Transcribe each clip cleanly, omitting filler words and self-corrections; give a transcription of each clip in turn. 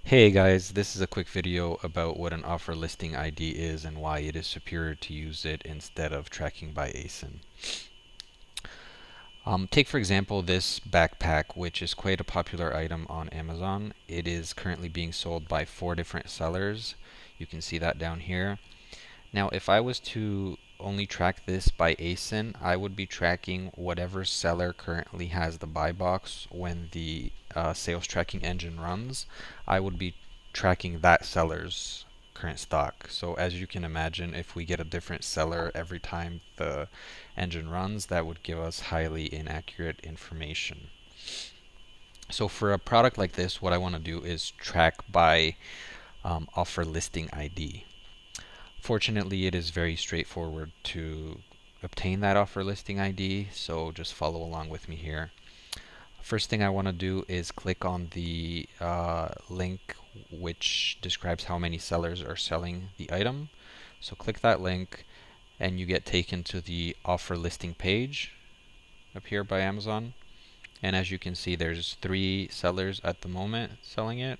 Hey guys, this is a quick video about what an offer listing ID is and why it is superior to use it instead of tracking by ASIN. Take for example this backpack, which is quite a popular item on Amazon. It is currently being sold by 4 different sellers. You can see that down here. Now if I was to only track this by ASIN, I would be tracking whatever seller currently has the buy box when the sales tracking engine runs. I would be tracking that seller's current stock. So as you can imagine, if we get a different seller every time the engine runs, that would give us highly inaccurate information. So for a product like this, what I want to do is track by offer listing ID. Fortunately, it is very straightforward to obtain that offer listing ID, so just follow along with me here. First thing I want to do is click on the link which describes how many sellers are selling the item. So click that link and you get taken to the offer listing page up here by Amazon. And as you can see, there's 3 sellers at the moment selling it.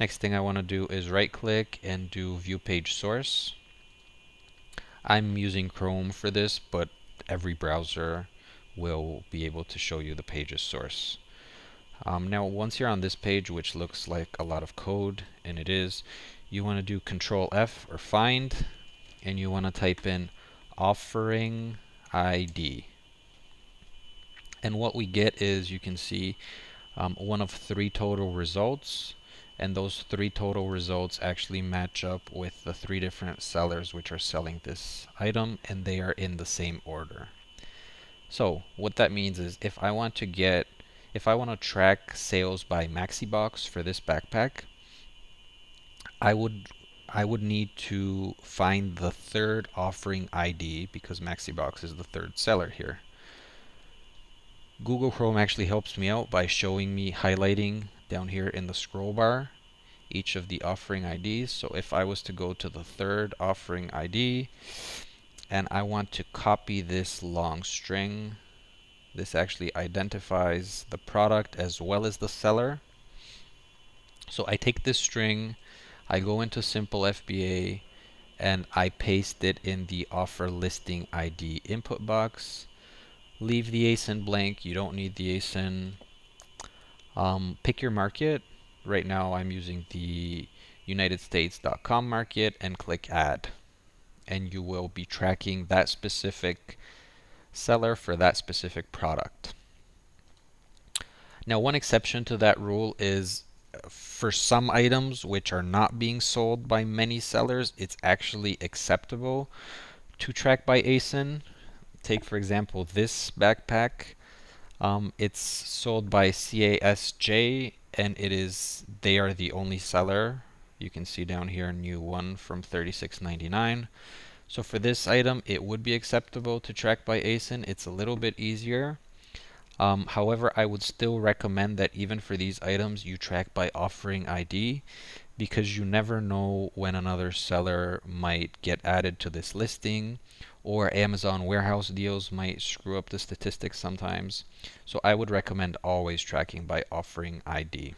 Next thing I want to do is right click and do view page source. I'm using Chrome for this, but every browser will be able to show you the page's source. Now once you're on this page, which looks like a lot of code, and it is, you want to do Control F or find, and you want to type in offering ID. And what we get is, you can see one of 3 total results, and those 3 total results actually match up with the 3 different sellers which are selling this item, and they are in the same order. So what that means is if I want to track sales by MaxiBox for this backpack, I would need to find the 3rd offering ID because MaxiBox is the 3rd seller here. Google Chrome actually helps me out by showing me, highlighting down here in the scroll bar each of the offering IDs. So if I was to go to the 3rd offering ID and I want to copy this long string, this actually identifies the product as well as the seller. So I take this string, I go into Simple FBA, and I paste it in the offer listing ID input box. Leave the ASIN blank, you don't need the ASIN. Pick your market. Right now I'm using the UnitedStates.com market and click add. And you will be tracking that specific seller for that specific product. Now one exception to that rule is for some items which are not being sold by many sellers, it's actually acceptable to track by ASIN. Take for example this backpack. It's sold by CASJ and they are the only seller. You can see down here new one from $36.99. So for this item it would be acceptable to track by ASIN. It's a little bit easier. However, I would still recommend that even for these items you track by offering ID, because you never know when another seller might get added to this listing, or Amazon warehouse deals might screw up the statistics sometimes. So I would recommend always tracking by offering ID.